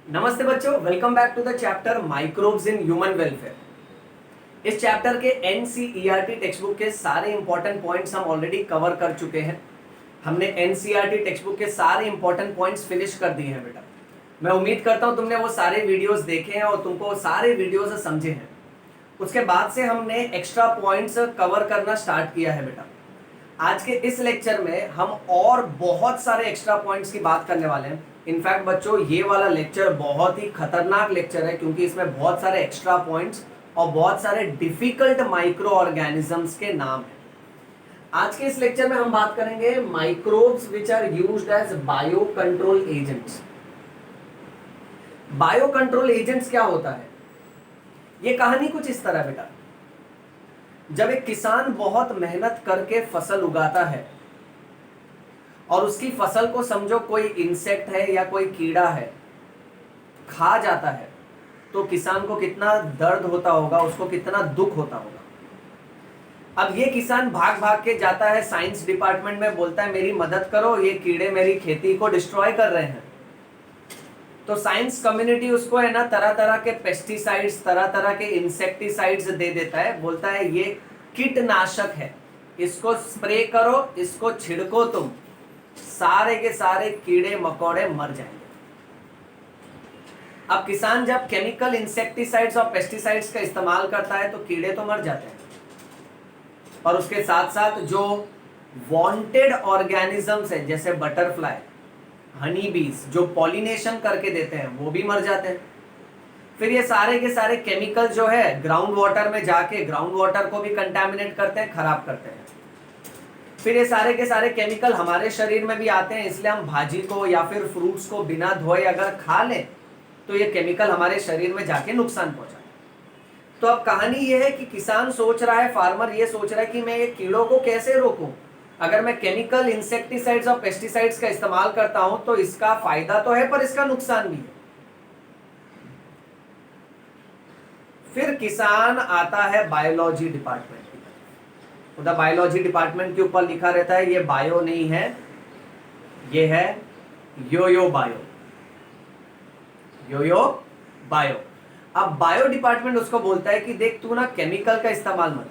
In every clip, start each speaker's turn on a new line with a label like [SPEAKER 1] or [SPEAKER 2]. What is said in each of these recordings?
[SPEAKER 1] नमस्ते बच्चों, welcome back to the chapter microbes in human welfare. इस चैप्टर के एनसीईआरटी टेक्स्ट बुक के सारे इंपॉर्टेंट पॉइंट्स हम ऑलरेडी कवर कर चुके हैं। हमने एनसीईआरटी टेक्स्ट बुक के सारे इंपॉर्टेंट पॉइंट्स फिनिश कर दिए हैं बेटा। मैं उम्मीद करता हूं तुमने वो सारे वीडियोस देखे हैं और तुमको सारे वीडियोस समझे हैं। उसके बाद से हमने एक्स्ट्रा पॉइंट्स कवर करना स्टार्ट किया है बेटा। आज के इस लेक्चर में हम और बहुत सारे एक्स्ट्रा पॉइंट्स की बात करने वाले हैं। इनफैक्ट बच्चों, ये वाला लेक्चर बहुत ही खतरनाक लेक्चर है क्योंकि इसमें बहुत सारे एक्स्ट्रा पॉइंट्स और बहुत सारे डिफिकल्ट माइक्रो ऑर्गेनिजम्स के नाम हैं। आज के इस लेक्चर में हम बात करेंगे microbes which are used as bio control agents. Bio control agents क्या होता है? ये कहानी कुछ इस तरह बेटा। जब एक किसान बहुत मेहनत करके फसल उगाता है और उसकी फसल को समझो कोई इंसेक्ट है या कोई कीड़ा है, खा जाता है, तो किसान को कितना दर्द होता होगा, उसको कितना दुख होता होगा। अब ये किसान भाग भाग के जाता है साइंस डिपार्टमेंट में, बोलता है मेरी मदद करो, ये कीड़े मेरी खेती को डिस्ट्रॉय कर रहे हैं। तो साइंस कम्युनिटी उसको है ना तरह तरह के पेस्टिसाइड्स, तरह तरह के इंसेक्टिसाइड्स दे देता है, बोलता है ये कीटनाशक है, इसको स्प्रे करो, इसको छिड़को, तुम सारे के सारे कीड़े मकोड़े मर जाएंगे। अब किसान जब केमिकल इंसेक्टिसाइड्स और पेस्टिसाइड्स का इस्तेमाल करता है तो कीड़े तो मर जाते हैं और उसके साथ साथ जो वांटेड ऑर्गेनिजम्स है जैसे बटरफ्लाई, हनी बीज जो पॉलिनेशन करके देते हैं वो भी मर जाते हैं। फिर ये सारे के सारे केमिकल जो है ग्राउंड वाटर में जाके ग्राउंड वाटर को भी कंटामिनेट करते हैं, खराब करते हैं। फिर ये सारे के सारे केमिकल हमारे शरीर में भी आते हैं, इसलिए हम भाजी को या फिर फ्रूट्स को बिना धोए अगर खा लें तो ये केमिकल हमारे शरीर में जाके नुकसान पहुंचाते हैं। तो अब कहानी ये है कि किसान सोच रहा है, फार्मर ये सोच रहा है कि मैं ये कीड़ों को कैसे रोकूं। अगर मैं केमिकल इंसेक्टिसाइड्स और पेस्टिसाइड्स का इस्तेमाल करता हूं तो इसका फायदा तो है पर इसका नुकसान भी है। फिर किसान आता है बायोलॉजी डिपार्टमेंट की तरफ। उधर बायोलॉजी डिपार्टमेंट के ऊपर लिखा रहता है ये बायो नहीं है, ये है योयो बायो, योयो बायो। अब बायो डिपार्टमेंट उसको बोलता है कि देख तू ना केमिकल का इस्तेमाल मत कर,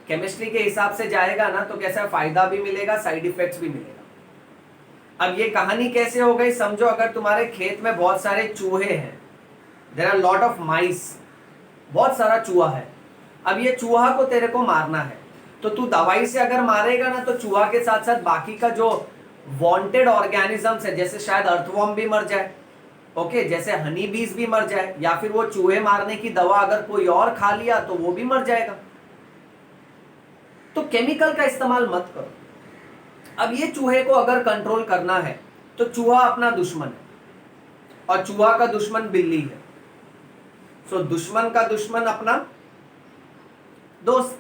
[SPEAKER 1] केमिस्ट्री के हिसाब से जाएगा ना तो कैसा फायदा भी मिलेगा, साइड इफेक्ट्स भी मिलेगा। अब ये कहानी कैसे हो गई समझो। अगर तुम्हारे खेत में बहुत सारे चूहे हैं, there are lot of mice, बहुत सारा चूहा है। अब ये चूहा को तेरे को मारना है तो तू दवाई से अगर मारेगा ना तो चूहा के साथ साथ बाकी का जो वांटेड ऑर्गेनिजम्स है, जैसे शायद अर्थवर्म भी मर जाए, ओके, जैसे हनी बीज भी मर जाए, या फिर वो चूहे मारने की दवा अगर कोई और खा लिया तो वो भी मर जाएगा। तो केमिकल का इस्तेमाल मत करो। अब ये चूहे को अगर कंट्रोल करना है तो चूहा अपना दुश्मन है और चूहा का दुश्मन बिल्ली है। सो दुश्मन का दुश्मन अपना दोस्त,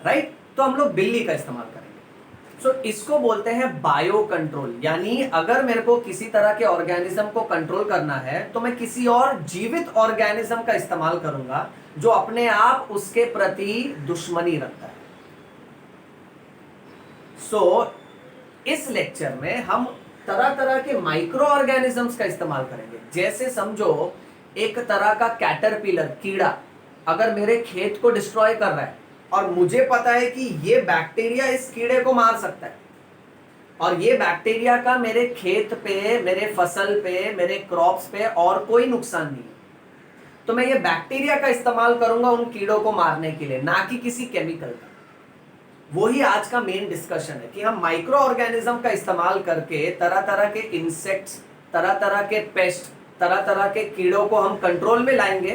[SPEAKER 1] राइट? तो हम लोग बिल्ली का इस्तेमाल करेंगे। सो इसको बोलते हैं बायो कंट्रोल। यानी अगर मेरे को किसी तरह के ऑर्गेनिज्म को कंट्रोल करना है तो मैं किसी और जीवित ऑर्गेनिज्म का इस्तेमाल करूंगा जो अपने आप उसके प्रति दुश्मनी रखता है। सो इस लेक्चर में हम तरह तरह के माइक्रो ऑर्गेनिजम्स का इस्तेमाल करेंगे। जैसे समझो एक तरह का कैटरपिलर, कीड़ा, अगर मेरे खेत को डिस्ट्रॉय कर रहा है और मुझे पता है कि ये बैक्टीरिया इस कीड़े को मार सकता है और ये बैक्टीरिया का मेरे खेत पे, मेरे फसल पे, मेरे क्रॉप्स पे और कोई नुकसान नहीं है, तो मैं ये बैक्टीरिया का इस्तेमाल करूंगा उन कीड़ों को मारने के लिए, ना कि किसी केमिकल का। वही आज का मेन डिस्कशन है कि हम माइक्रो ऑर्गेनिज्म का इस्तेमाल करके तरह तरह के इंसेक्ट्स, तरह तरह के पेस्ट, तरह तरह के कीड़ों को हम कंट्रोल में लाएंगे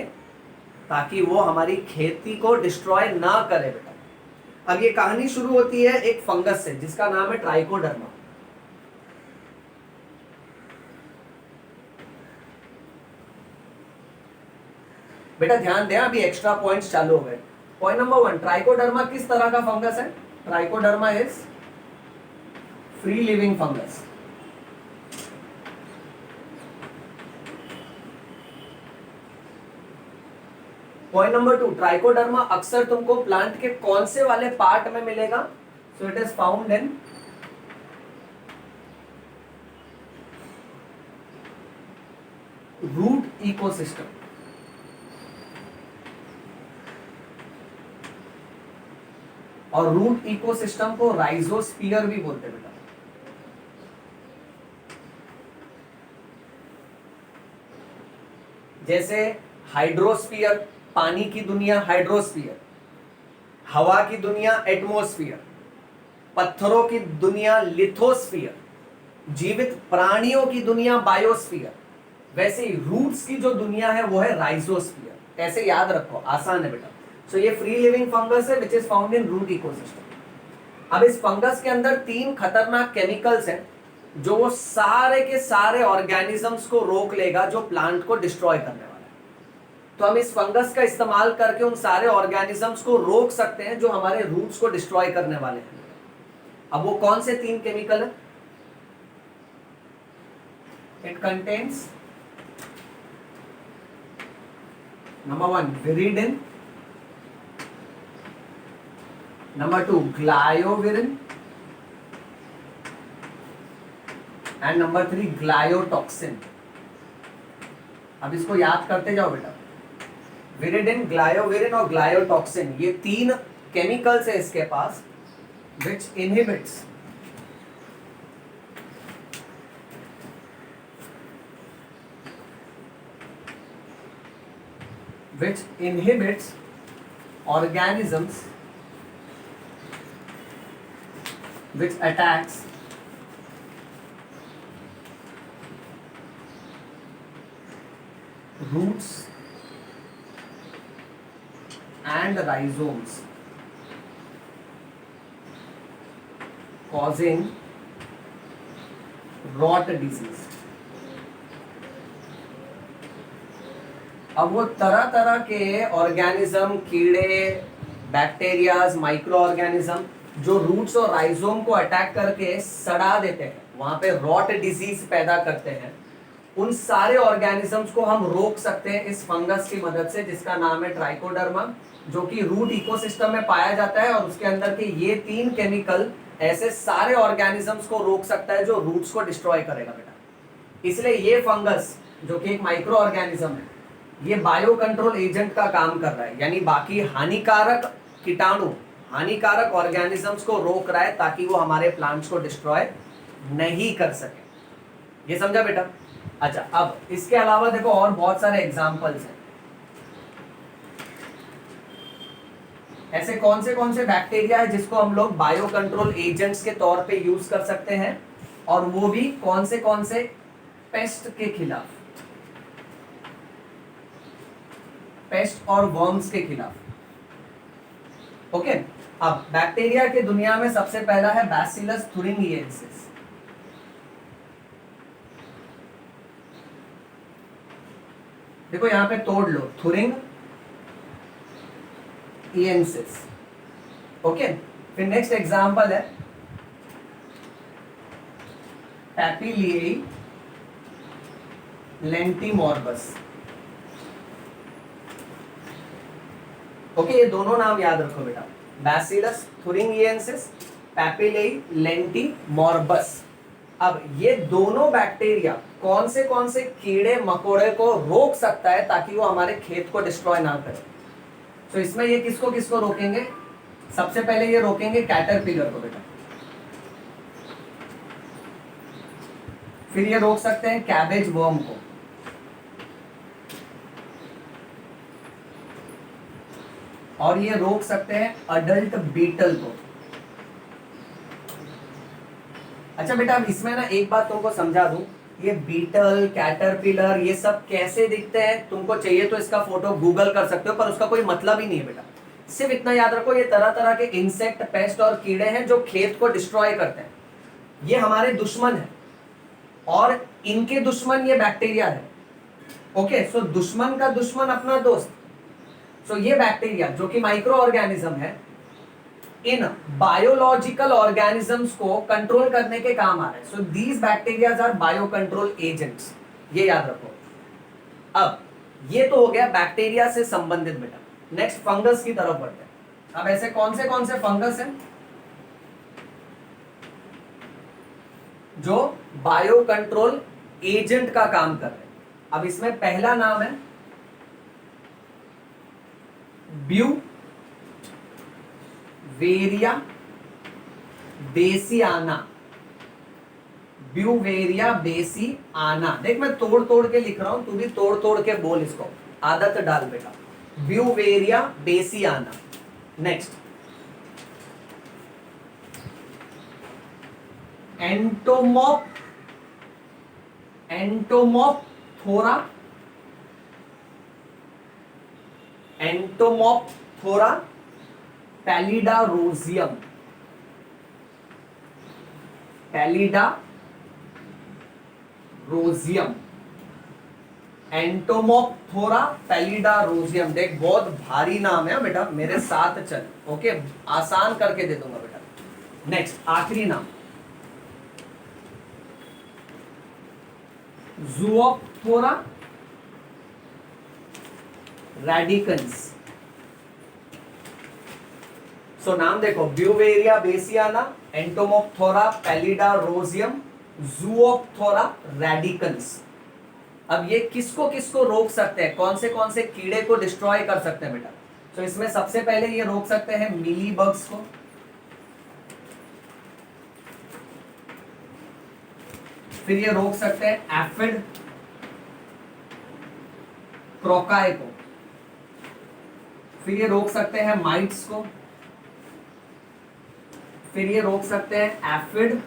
[SPEAKER 1] ताकि वो हमारी खेती को डिस्ट्रॉय ना करे बेटा। अब ये कहानी शुरू होती है एक फंगस से जिसका नाम है ट्राइकोडर्मा। बेटा ध्यान दें, अभी एक्स्ट्रा पॉइंट्स चालू हो गए। पॉइंट नंबर 1, ट्राइकोडर्मा किस तरह का फंगस है? Trichoderma is free living fungus. Point number 2, trichoderma अक्सर तुमको प्लांट के कौन से वाले पार्ट में मिलेगा? So it is found in root ecosystem, और रूट इकोसिस्टम को राइजोस्फीयर भी बोलते हैं बेटा। जैसे हाइड्रोस्फीयर, पानी की दुनिया हाइड्रोस्फीयर, हवा की दुनिया एटमॉस्फेयर, पत्थरों की दुनिया लिथोस्फीयर, जीवित प्राणियों की दुनिया बायोस्फीयर, वैसे ही रूट्स की जो दुनिया है वो है राइजोस्फीयर। ऐसे याद रखो, आसान है बेटा। सो ये फ्री लिविंग फंगस है which is found in root ecosystem. अब इस फंगस के अंदर 3 खतरनाक केमिकल्स हैं जो वो सारे के सारे ऑर्गेनिजम्स को रोक लेगा जो प्लांट को डिस्ट्रॉय करने वाला है। तो हम इस फंगस का इस्तेमाल करके उन सारे ऑर्गेनिजम्स को रोक सकते हैं जो हमारे रूट्स को डिस्ट्रॉय करने वाले हैं। अब वो कौन से 3 केमिकल है? It contains number 1 viridin, number 2 gliovirin, and number 3 gliotoxin. अब इसको याद करते जाओ बेटा। विरिडिन, ग्लायोविरिन और ग्लायोटॉक्सिन, ये 3 केमिकल्स है इसके पास which inhibits organisms which attacks roots and rhizomes, causing rot disease। अब वो तरह तरह के ऑर्गेनिज्म, कीड़े, बैक्टीरियाज, माइक्रो ऑर्गेनिज्म जो रूट्स और राइजोम को अटैक करके सड़ा देते हैं, वहां पे रॉट डिजीज पैदा करते हैं, उन सारे ऑर्गेनिजम्स को हम रोक सकते हैं इस फंगस की मदद से जिसका नाम है ट्राइकोडर्मा, जो कि रूट इकोसिस्टम में पाया जाता है। और उसके अंदर के ये 3 केमिकल ऐसे सारे ऑर्गेनिजम्स को रोक सकता है जो रूट्स को डिस्ट्रॉय करेगा बेटा। इसलिए ये फंगस जो कि एक माइक्रो ऑर्गेनिज्म है, ये बायो कंट्रोल एजेंट का काम कर रहा है, यानी बाकी हानिकारक कीटाणु, हानिकारक ऑर्गेनिजम्स को रोक रहा है ताकि वो हमारे प्लांट्स को डिस्ट्रॉय नहीं कर सके। ये समझा बेटा? अच्छा, अब इसके अलावा देखो और बहुत सारे एग्जाम्पल्स हैं। ऐसे कौन से बैक्टीरिया है जिसको हम लोग बायो कंट्रोल एजेंट्स के तौर पे यूज कर सकते हैं, और वो भी कौन से पेस्ट के खिलाफ, पेस्ट और वर्म्स के खिलाफ। ओके, अब बैक्टीरिया के दुनिया में सबसे पहला है बैसिलस थुरिंगिएंसिस। देखो यहां पे तोड़ लो, थुरिंग इएंसिस। ओके, फिर नेक्स्ट एग्जांपल है पैपिलिएई लेंटिमॉर्बस। ओके, ये दोनों नाम याद रखो बेटा, बैसिलस थुरिंगिएंसिस, पैपिलिएई लेंटिमॉर्बस। अब ये दोनों बैक्टीरिया कौन से कीड़े मकोड़े को रोक सकता है ताकि वो हमारे खेत को डिस्ट्रॉय ना करे। तो इसमें ये किसको रोकेंगे? सबसे पहले ये रोकेंगे कैटरपिलर को बेटा, फिर ये रोक सकते हैं कैबेज वर्म को, और ये रोक सकते हैं अडल्ट बीटल को। अच्छा बेटा, अब इसमें ना एक बात तुमको समझा दूं, ये बीटल, कैटरपिलर, ये सब कैसे दिखते हैं, तुमको चाहिए तो इसका फोटो गूगल कर सकते हो, पर उसका कोई मतलब ही नहीं है बेटा। सिर्फ इतना याद रखो, ये तरह तरह के इंसेक्ट, पेस्ट और कीड़े हैं जो खेत को डिस्ट्रॉय करते हैं। ये हमारे दुश्मन है और इनके दुश्मन ये बैक्टीरिया है। ओके, सो दुश्मन का दुश्मन अपना दोस्त। सो ये बैक्टीरिया जो कि माइक्रो ऑर्गेनिज्म है, इन बायोलॉजिकल ऑर्गेनिजम्स को कंट्रोल करने के काम आ रहे हैं। So these bacterias are bio control agents, ये याद रखो। अब ये तो हो गया बैक्टीरिया से संबंधित बेटा। नेक्स्ट फंगस की तरफ बढ़ते हैं। अब ऐसे कौन से फंगस हैं जो बायो कंट्रोल एजेंट का काम कर रहे हैं? अब इसमें पहला नाम है ब्यूवेरिया बेसियाना। ब्यूवेरिया बेसियाना, देख मैं तोड़ तोड़ के लिख रहा हूं, तू भी तोड़ तोड़ के बोल, इसको आदत डाल बेटा। Beauveria bassiana. नेक्स्ट एंटोमॉप्थोरा। एंटोमॉप्थोरा पैलिडारोजियम। पैलिडारोजियम, एंटोमॉप्थोरा पैलिडारोजियम। देख बहुत भारी नाम है बेटा, मेरे साथ चल। ओके, आसान करके दे दूंगा बेटा। नेक्स्ट आखिरी नाम ज़ूओप्थोरा रेडिकन्स। सो नाम देखो, ब्यूवेरिया बेसियाना, एंटोमॉप्थोरा पैलिडारोजियम, ज़ूओप्थोरा रेडिकन्स। अब ये किसको किसको रोक सकते हैं, कौन से कीड़े को डिस्ट्रॉय कर सकते हैं बेटा? तो इसमें सबसे पहले ये रोक सकते हैं मिलीबग्स को, फिर ये रोक सकते हैं एफिड क्रोकाई को, फिर ये रोक सकते हैं माइट्स को, फिर ये रोक सकते हैं एफिड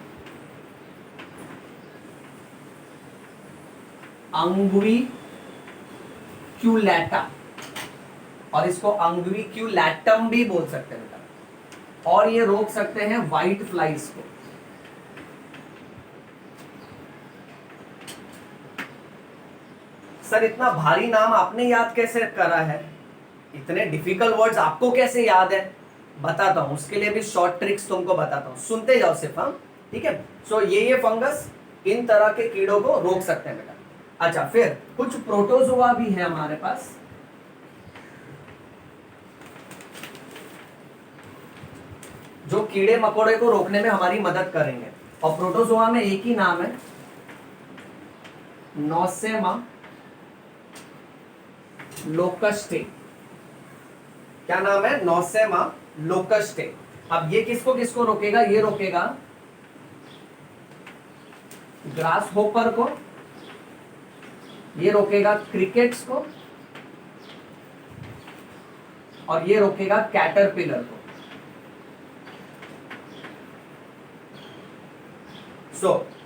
[SPEAKER 1] अंगुइक्युलेटा, और इसको अंगुइक्युलेटम भी बोल सकते हैं बेटा। और ये रोक सकते हैं व्हाइट फ्लाइज को। सर इतना भारी नाम आपने याद कैसे करा है? इतने डिफिकल्ट वर्ड्स आपको कैसे याद है? बताता हूं, उसके लिए भी शॉर्ट ट्रिक्स तुमको बताता हूं, सुनते जाओ सिर्फ हम, ठीक है? सो ये फंगस इन तरह के कीड़ों को रोक सकते हैं बेटा। अच्छा, फिर कुछ प्रोटोजोआ भी है हमारे पास, जो कीड़े मकोड़े को रोकने में हमारी मदद करेंगे। और प्रोटोजोआ में एक ही नाम है, नोसेमा लोकस्टे। क्या नाम है? नोसेमा लोकस्टे। अब ये किसको किसको रोकेगा? ये रोकेगा ग्रास होपर को, ये रोकेगा क्रिकेट्स को, और ये रोकेगा कैटरपिलर को।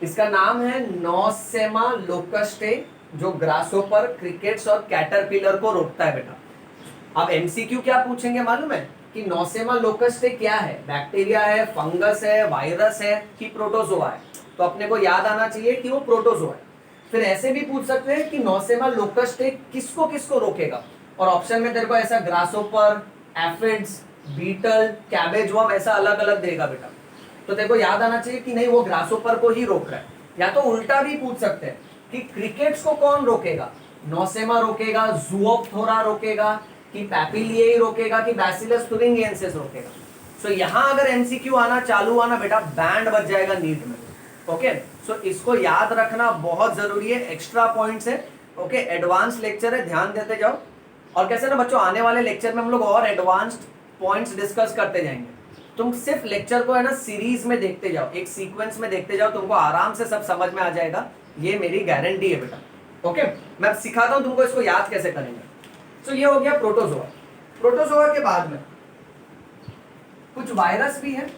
[SPEAKER 1] इसका नाम है नोसेमा लोकस्टे, जो ग्रासहोपर, क्रिकेट्स और कैटरपिलर को रोकता है बेटा। अब एमसीक्यू क्या पूछेंगे मालूम है कि नोसेमा लोकस्टे क्या है? बैक्टीरिया है, फंगस है, वायरस है कि प्रोटोजोआ है? तो अपने को याद आना चाहिए कि वो प्रोटोजोआ है। फिर ऐसे भी पूछ सकते हैं कि नोसेमा लोकस्टे किसको किसको रोकेगा, और ऑप्शन में तेरे को ऐसा grasshopper, aphids, beetle, cabbage worm ऐसा अलग अलग देगा बेटा। तो तेरे को याद आना चाहिए कि नहीं, वो ग्रासहोपर को ही रोक रहा है। या तो उल्टा भी पूछ सकते हैं कि क्रिकेट्स को कौन रोकेगा? नोसेमा रोकेगा, ज़ूओप्थोरा रोकेगा, कि पैपिलियाई रोकेगा, कि बैसिलस thuringiensis रोकेगा? सो यहां अगर एमसीक्यू आना चालू हुआ ना बेटा, बैंड बज जाएगा नीट में। ओके, सो इसको याद रखना बहुत जरूरी है, एक्स्ट्रा पॉइंट्स है। ओके, एडवांस लेक्चर है, ध्यान देते जाओ। और कैसे ना बच्चों, आने वाले लेक्चर में हम लोग और एडवांस्ड पॉइंट्स डिस्कस करते जाएंगे। तुम सिर्फ लेक्चर को है ना सीरीज में देखते जाओ, एक सीक्वेंस में देखते जाओ, तुमको आराम से सब समझ में आ जाएगा, ये मेरी गारंटी है बेटा। ओके, मैं सिखाता हूं तुमको इसको याद कैसे करेंगे। तो ये हो गया प्रोटोजोआ। प्रोटोजोआ के बाद में कुछ वायरस भी है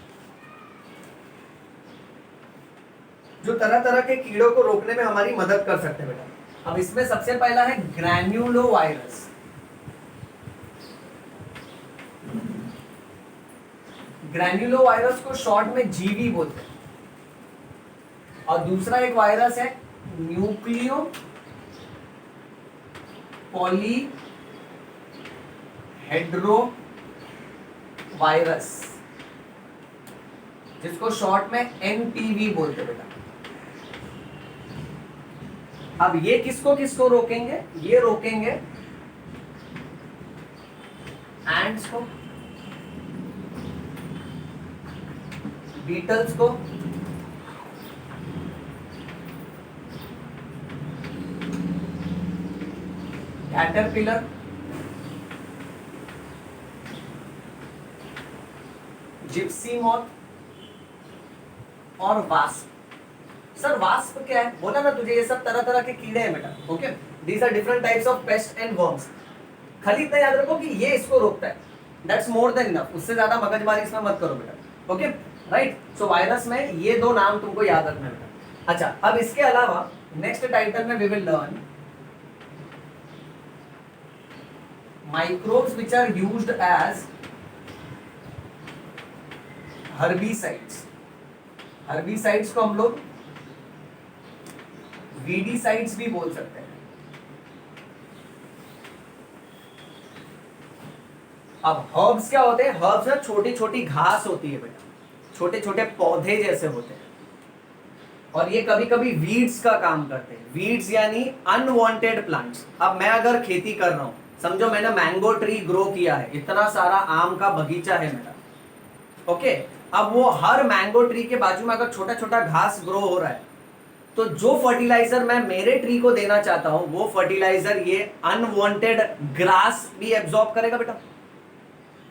[SPEAKER 1] जो तरह तरह के कीड़ों को रोकने में हमारी मदद कर सकते हैं बेटा। अब इसमें सबसे पहला है ग्रैन्युलो वायरस। ग्रैन्युलो वायरस को शॉर्ट में जीवी बोलते हैं। और दूसरा एक वायरस है न्यूक्लियो पॉलीहेड्रो वायरस, जिसको शॉर्ट में एनपीवी बोलते हैं बेटा। अब ये किसको किसको रोकेंगे? ये रोकेंगे एंड्स को, बीटल्स को, कैटरपिलर, जिप्सी मॉथ और वास्प। सर वास्प क्या है? बोला ना तुझे, ये सब तरह तरह के कीड़े हैं बेटा। Okay, these are different types of pest and worms. खाली इतना याद रखो कि ये इसको रोकता है, दैट्स मोर देन इनफ। उससे ज्यादा मगजमारी इसमें मत करो बेटा। Okay right. सो वायरस में ये दो नाम तुमको याद रखना है बेटा। अच्छा, अब इसके अलावा नेक्स्ट टाइटल में we will learn microbes which are used as herbicides. Herbicides को हम लोग वीडीसाइड्स भी बोल सकते हैं। अब हर्ब्स क्या होते हैं? हर्ब्स ना छोटी छोटी घास होती है बेटा, छोटे छोटे पौधे जैसे होते हैं, और ये कभी कभी वीड्स का काम करते हैं। वीड्स यानी अनवांटेड प्लांट्स। अब मैं अगर खेती कर रहा हूं, समझो मैंने मैंगो ट्री ग्रो किया है, इतना सारा आम का बगीचा है मेरा। ओके, अब वो हर मैंगो ट्री के बाजू में अगर छोटा छोटा घास ग्रो हो रहा है, तो जो फर्टिलाइजर मैं मेरे ट्री को देना चाहता हूं, वो फर्टिलाइजर ये अनवांटेड ग्रास भी एब्जॉर्ब करेगा बेटा।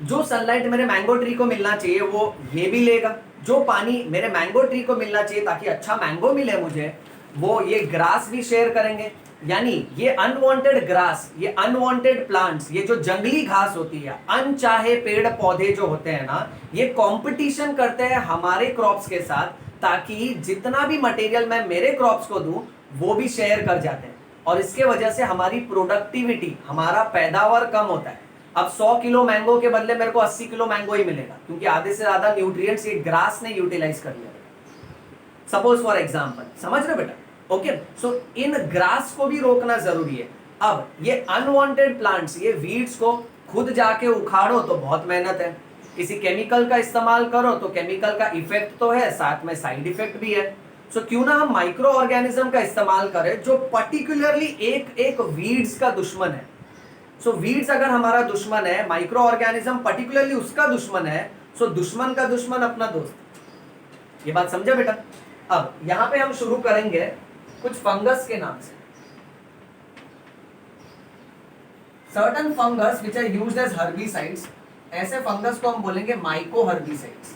[SPEAKER 1] जो सनलाइट मेरे मैंगो ट्री को मिलना चाहिए वो ये भी लेगा, जो पानी मेरे मैंगो ट्री को मिलना चाहिए ताकि अच्छा मैंगो मिले मुझे, वो ये ग्रास भी शेयर करेंगे। यानी ये अनवांटेड ग्रास, ये अनवांटेड प्लांट्स, ये जो जंगली घास होती है, अनचाहे पेड़ पौधे जो होते हैं ना, ये कंपटीशन करते हैं हमारे क्रॉप्स के साथ, ताकि जितना भी मटेरियल मैं मेरे क्रॉप्स को दूं वो भी शेयर कर जाते हैं, और इसके वजह से हमारी प्रोडक्टिविटी, हमारा पैदावार कम होता है। अब 100 किलो मैंगो के बदले मेरे को 80 किलो मैंगो ही मिलेगा, क्योंकि आधे से ज्यादा न्यूट्रिएंट्स ये ग्रास ने यूटिलाइज कर लिया। सपोज फॉर एग्जांपल, समझ रहे बेटा? ओके, सो इन ग्रास को भी रोकना जरूरी है। अब ये अनवांटेड प्लांट्स, ये वीड्स को खुद जाके उखाड़ो तो बहुत मेहनत है, किसी केमिकल का इस्तेमाल करो तो केमिकल का इफेक्ट तो है, साथ में साइड इफेक्ट भी है। सो क्यों ना हम माइक्रो ऑर्गेनिज्म का इस्तेमाल करें जो पर्टिकुलरली एक एक वीड्स का दुश्मन है। सो वीड्स अगर हमारा दुश्मन है, माइक्रो ऑर्गेनिज्म पर्टिकुलरली उसका दुश्मन है, सो दुश्मन का दुश्मन अपना दोस्त। ये बात समझे बेटा? अब यहां पे हम शुरू करेंगे कुछ फंगस के नाम से। Certain fungus which are used as herbicides, ऐसे फंगस को हम बोलेंगे माइको हर्बिसाइड्स।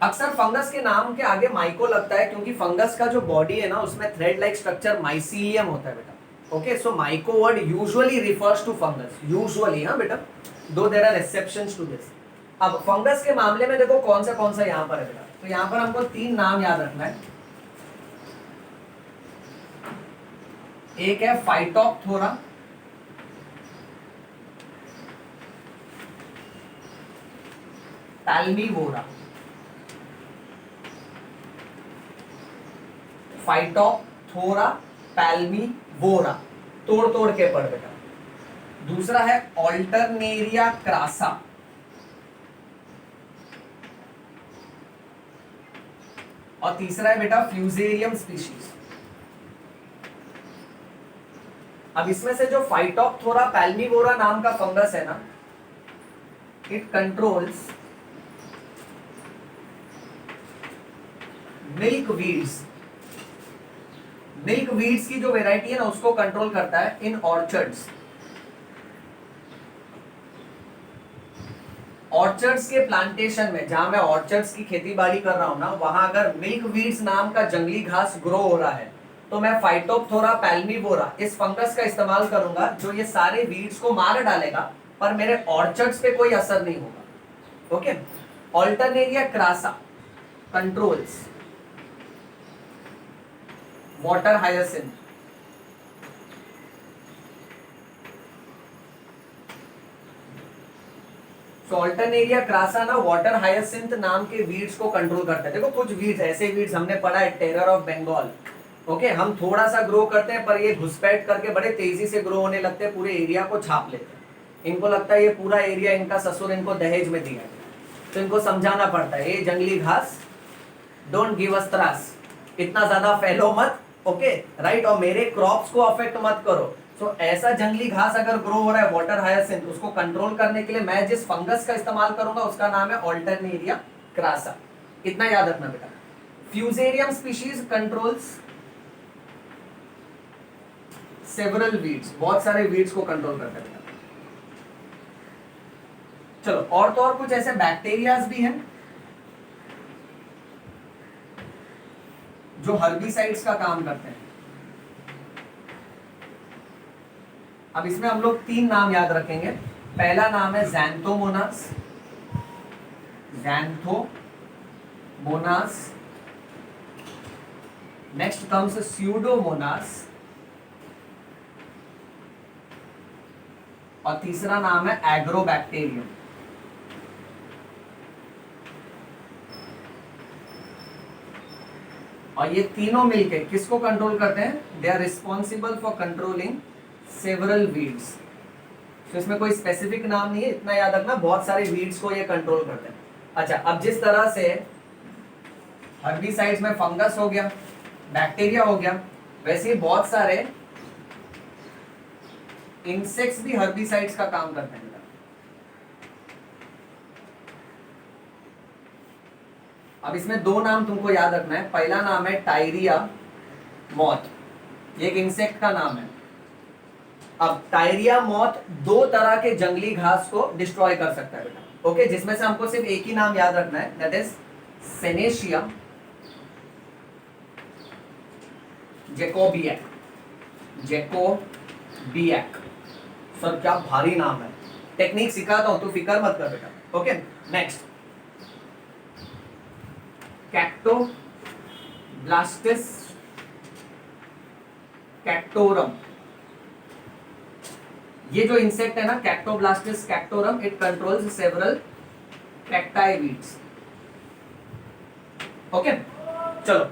[SPEAKER 1] अक्सर फंगस के नाम के आगे माइको लगता है क्योंकि फंगस का जो बॉडी है ना, उसमें थ्रेड लाइक स्ट्रक्चर माइसीलियम होता है बेटा। Okay, so myco word usually refers to fungus, usually, हाँ बेटा, though there are exceptions to this. अब फंगस के मामले में देखो कौन सा यहां पर है बेटा। तो यहां पर हमको 3 नाम याद रखना है। एक है फाइटोप्थोरा, पैल्मीवोरा। फाइटोप्थोरा, पैल्मीवोरा, तोड़ तोड़ के पढ़ बेटा। दूसरा है ऑल्टरनेरिया क्रासा, और तीसरा है बेटा फ्यूजेरियम स्पीशीज। अब इसमें से जो फाइटोप्थोरा पैल्मीवोरा नाम का फंगस है ना, it controls milk weeds. Milk weeds की जो वेराइटी है ना, उसको कंट्रोल करता है इन ऑर्चर्ड्स। ऑर्चर्ड्स के प्लांटेशन में, जहां मैं ऑर्चर्ड्स की खेती बाड़ी कर रहा हूं ना, वहां अगर मिल्क वीड्स नाम का जंगली घास ग्रो हो रहा है, तो मैं फाइटोप्थोरा पैल्मीवोरा इस फंगस का इस्तेमाल करूंगा, जो ये सारे वीड्स को मार डालेगा, पर मेरे ऑर्चर्ड्स पे कोई असर नहीं होगा। Okay, Alternaria crassa controls water hyacinth. So Alternaria crassa ना वाटर हायसिंथ नाम के वीड्स को कंट्रोल करता है। देखो कुछ वीड्स, ऐसे वीड्स हमने पढ़ा है, टेरर ऑफ बंगाल। ओके, हम थोड़ा सा ग्रो करते हैं पर ये घुसपैठ करके बड़े तेजी से ग्रो होने लगते हैं, पूरे एरिया को छाप लेते हैं। इनको लगता है ये पूरा एरिया इनका ससुर इनको दहेज में दिया है, तो इनको समझाना पड़ता है, ये जंगली घास डोंट गिव अस त्रास, इतना ज्यादा फैलो मत। ओके राइट, और मेरे क्रॉप्स को अफेक्ट मत करो। सो ऐसा जंगली घास अगर ग्रो हो रहा है वाटर हायसिंथ, उसको कंट्रोल करने के लिए मैं जिस फंगस का इस्तेमाल करूंगा उसका नाम है ऑल्टरनेरिया क्रासा। इतना याद रखना बेटा। Fusarium species controls several weeds, बहुत सारे वीड्स को कंट्रोल करता है। चलो और तो और कुछ ऐसे बैक्टीरियाज भी हैं जो हर्बिसाइड्स का काम करते हैं। अब इसमें हम लोग 3 नाम याद रखेंगे। पहला नाम है Xanthomonas, Xanthomonas. Next comes Pseudomonas और तीसरा नाम है एग्रोबैक्टीरियम। और ये तीनों मिलके किसको कंट्रोल करते हैं? They are responsible for controlling several weeds. तो इसमें कोई स्पेसिफिक नाम नहीं है, इतना याद रखना, बहुत सारे वीड्स को ये कंट्रोल करते हैं। अच्छा, अब जिस तरह से हर्बिसाइड्स में फंगस हो गया, बैक्टीरिया हो गया, वैसे ही बहुत सारे इंसेक्ट्स भी हर्बिसाइड्स का काम करते हैं। अब इसमें 2 नाम तुमको याद रखना है। पहला नाम है टायरिया मॉथ, ये एक इंसेक्ट का नाम है। अब टायरिया मॉथ 2 तरह के जंगली घास को डिस्ट्रॉय कर सकता है बेटा, ओके, जिसमें से हमको सिर्फ एक ही नाम याद रखना है, दैट इज सेनेशिया जैकोबियक। जैकोबियक, सर क्या भारी नाम है, टेक्निक सिखाता हूं तो फिक्र मत कर बेटा, ओके। नेक्स्ट कैक्टोब्लास्टिस कैक्टोरम, ये जो इंसेक्ट है ना Cactoblastis cactorum, it controls several cacti weeds, okay. चलो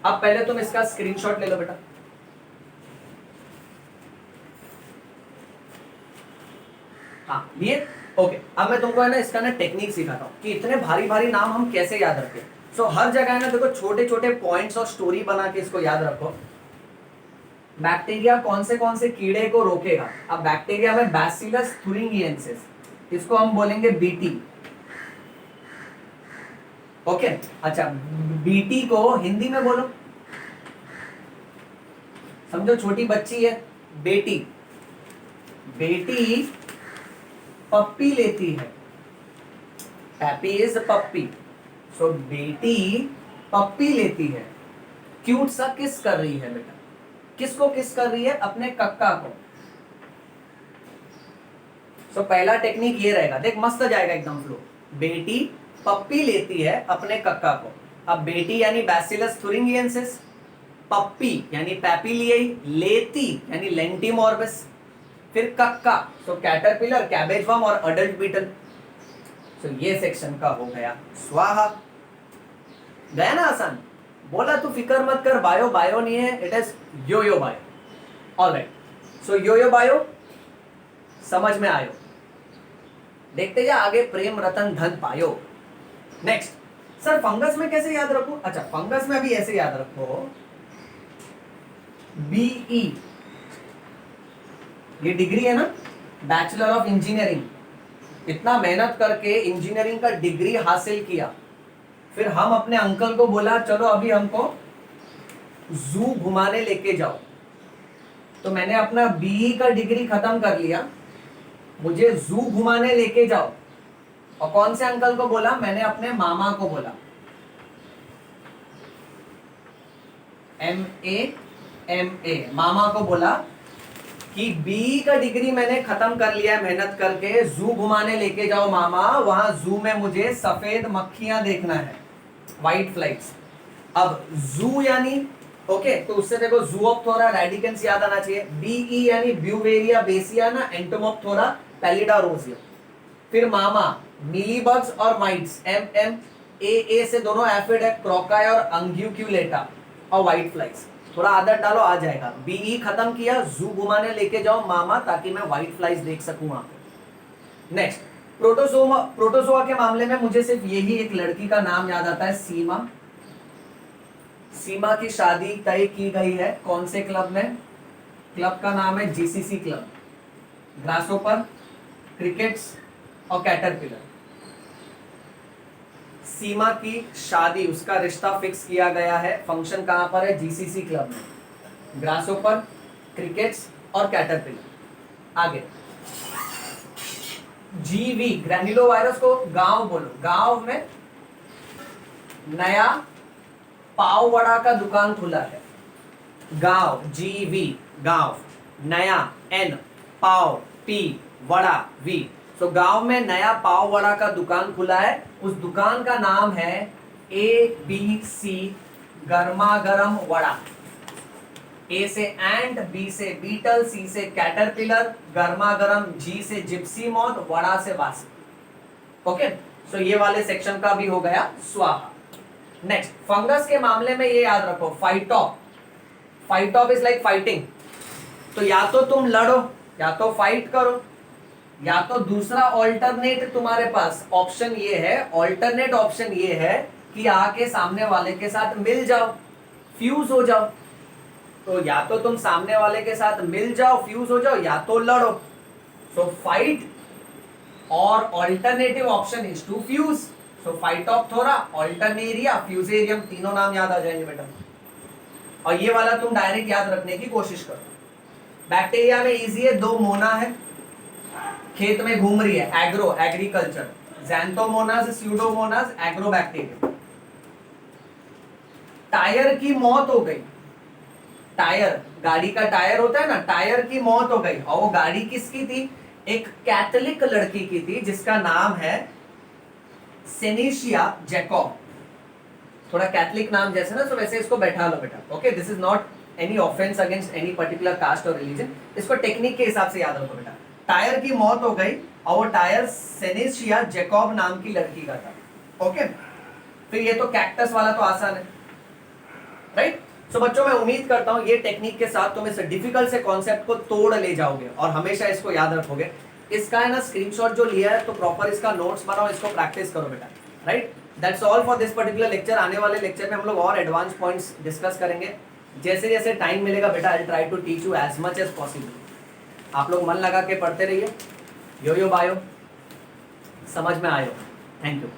[SPEAKER 1] अब पहले तुम इसका स्क्रीनशॉट ले लो बेटा। हाँ ये ओके। अब मैं तुमको है ना इसका ना टेक्निक सिखाता हूँ कि इतने भारी भारी नाम हम कैसे याद रखें। सो हर जगह है ना देखो छोटे छोटे पॉइंट्स और स्टोरी बना के इसको याद रखो। बैक्टीरिया कौन से कीड़े को रोकेगा? अब बैक्टीरिया में बैसिलस थुरिंगिएंसिस, इसको हम बोलेंगे बीटी, ओके। अच्छा, बीटी को हिंदी में बोलो, समझो छोटी बच्ची है बेटी, बेटी पप्पी लेती है, पैपी इज पप्पी, सो बेटी पप्पी लेती है, क्यूट सा किस कर रही है बेटा, किसको किस कर रही है? अपने कक्का को। सो पहला टेक्निक ये रहेगा, देख मस्त जाएगा एकदम फ्लो। बेटी पप्पी लेती है अपने कक्का को। अब बेटी यानी बैसिलस थुरिंगिएंसिस, पप्पी यानी पैपिलियाई, लेती यानी लेंटिमॉर्बिस, फिर कक्का सो कैटरपिलर, कैबेज वर्म और अडल्ट बीटल। सो ये सेक्शन का हो गया स्वाहा। गया ना आसान? बोला तू फिक्र मत कर, बायो बायो नहीं है, it is yo bio. Alright, so yo bio समझ में आयो, देखते जा आगे प्रेम रतन धन पायो। नेक्स्ट सर फंगस में कैसे याद रखूं? अच्छा फंगस में अभी ऐसे याद रखो, बीई ये डिग्री है ना, बैचलर ऑफ इंजीनियरिंग, इतना मेहनत करके इंजीनियरिंग का डिग्री हासिल किया, फिर हम अपने अंकल को बोला चलो अभी हमको जू घुमाने लेके जाओ, तो मैंने अपना बीई का डिग्री खत्म कर लिया, मुझे जू घुमाने लेके जाओ, और कौन से अंकल को बोला? मैंने अपने मामा को बोला, MA मामा को बोला कि बीई का डिग्री मैंने खत्म कर लिया है मेहनत करके, जू घुमाने लेके जाओ मामा, वहां जू में मुझे सफेद मक्खियां देखना है, व्हाइट फ्लाइट्स। अब जू यानी ओके, तो उससे देखो जूओप्थोरा रेडिकेंस याद आना चाहिए, बीई यानी ब्यूवेरिया बेसियाना एंटोमोप्थोरा पैलिडा रोजिया, फिर मामा मिलीबग्स और माइट्स, MMA से दोनों एफिड है, क्रोकाई और अंग्यूक्यूलेटा, और व्हाइट फ्लाइज। थोड़ा आदत डालो आ जाएगा। बीई खत्म किया, जू घुमाने लेके जाओ मामा ताकि मैं व्हाइट फ्लाइज देख सकूं वहां पे। नेक्स्ट प्रोटोजोआ के मामले में मुझे सिर्फ यही एक लड़की का नाम याद आता है, सीमा। सीमा की शादी तय की गई है कौन से क्लब में? क्लब का नाम है GCC क्लब, ग्रासोपर, क्रिकेट्स और कैटरपिलर। सीमा की शादी, उसका रिश्ता फिक्स किया गया है, फंक्शन कहां पर है? GCC क्लब में, ग्रासोपर, क्रिकेट्स और कैटरपिलर। आगे जीवी, ग्रैन्युलोवायरस को गांव बोलो। गांव में नया पाव वड़ा का दुकान खुला है। गांव, जीवी, गांव, नया, N, pav, P, vada, V. So गांव में नया पाव वड़ा का दुकान खुला है। उस दुकान का नाम है ABC, गर्मा गर्म वड़ा। ए से एंट, बी से बीटल, सी से कैटरपिलर, गर्मा गर्म, जी से जिप्सी मॉथ, वड़ा से वास्प। ओके, सो ये वाले सेक्शन का भी हो गया स्वाहा। नेक्स्ट, फंगस के मामले में ये याद रखो, फाइटॉप। फाइटॉप इज लाइक फाइटिंग। तो या तो तुम लड़ो, या तो फाइट करो, या तो दूसरा ऑल्टरनेट तुम्हारे पास ऑप्शन ये है, ऑल्टरनेट ऑप्शन ये है कि आके सामने वाले के साथ मिल जाओ, फ्यूज हो जाओ। तो या तो तुम सामने वाले के साथ मिल जाओ, फ्यूज हो जाओ, या तो लड़ो। सो फाइट और alternative option is to fuse. So phytophthora, alternaria, fusarium, तीनों नाम याद आ जाएंगे बेटा। और ये वाला तुम डायरेक्ट याद रखने की कोशिश करो। बैक्टीरिया में इजी है, दो मोना है, खेत में घूम रही है, agro, agriculture, Xanthomonas, Pseudomonas, Agrobacteria. Tyre की मौत हो गई। टायर, गाड़ी का टायर होता है ना, टायर की मौत हो गई। और वो गाड़ी किसकी थी? एक कैथोलिक लड़की की थी जिसका नाम है सेनेशिया जैकब। थोड़ा कैथोलिक नाम जैसे ना, तो वैसे इसको बैठा लो बेटा। Okay, this is not any offence against any particular caste और रिलीजन, इसको टेक्निक के हिसाब से याद रखो बेटा। टायर की मौत हो गई और वो टायर सेनेशिया जैकब नाम की लड़की का था। ओके, फिर ये तो कैक्टस वाला तो आसान है, राइट? सो बच्चों, मैं उम्मीद करता हूं ये टेक्निक के साथ तुम इस डिफिकल्ट से कॉन्सेप्ट को तोड़ ले जाओगे और हमेशा इसको याद रखोगे। इसका है ना स्क्रीनशॉट जो लिया है, तो प्रॉपर इसका नोट्स बनाओ, इसको प्रैक्टिस करो बेटा, right? That's all for this particular lecture. आने वाले लेक्चर में हम लोग और एडवांस पॉइंट्स डिस्कस करेंगे। जैसे जैसे टाइम मिलेगा बेटा, I try to teach you as much as possible. आप लोग मन लगा के पढ़ते रहिए। यो यो बायो, समझ में आयो। Thank you.